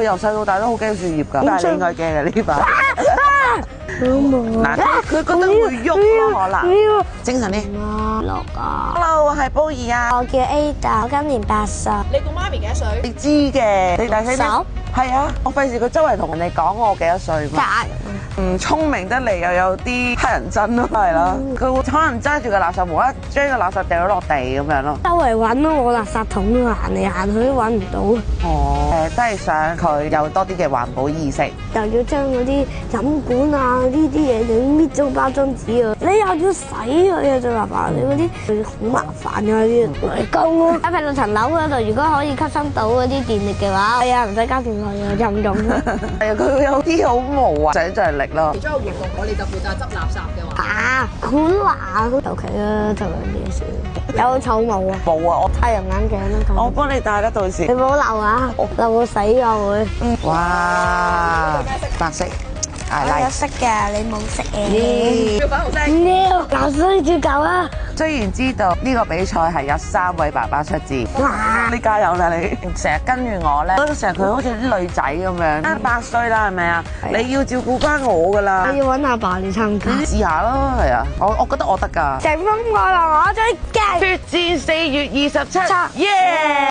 佢由細到大都好驚樹葉㗎，但係你應該驚嘅呢把。嗱，佢覺得會喐咯，可能。精神啲。6啊。Hello， 我係 Bowie 啊。我叫 Ada， 我今年8歲。你個媽咪幾多歲？你知嘅，你大細啲。係啊，我費事佢周圍同人哋講我幾多歲嘛。唔聰明得嚟又有啲乞人憎咯，係咯。佢會可能揸住個垃圾無啦啦將個垃圾掉咗落地咁樣咯。周圍揾咯，我垃圾桶都行嚟行去都揾唔到。哦，真係想佢有多啲嘅環保意識。又要將嗰啲飲管啊呢啲嘢，你搣咗包裝紙啊，你又要洗佢啊，最麻煩你嗰啲好麻煩㗎啲嚟工咯。喺譬如層樓嗰度，如果可以吸收到嗰啲電力嘅話，係啊，唔使交電費啊，任用。係啊，佢有啲好無啊想像力咯。其中一個活動我哋就負責執垃圾嘅話。好難，求其啦，就兩件事。有草帽啊？冇啊，我太陽眼鏡啦。我幫你戴啦，到時。你唔好漏啊，漏會死啊會。哇，白色。我有色嘅，你冇色嘅。要粉紅色。唔要，藍色最夠啊！雖然知道呢個比賽係有3位爸爸出戰，你加油啦你！成日跟住我咧，成日佢好似啲女仔咁樣，8歲啦係咪啊？你要照顧翻我噶啦。我要揾阿爸嚟參加。試下咯，係啊，我覺得我得㗎。乘風破浪我最勁。決戰4月27，耶！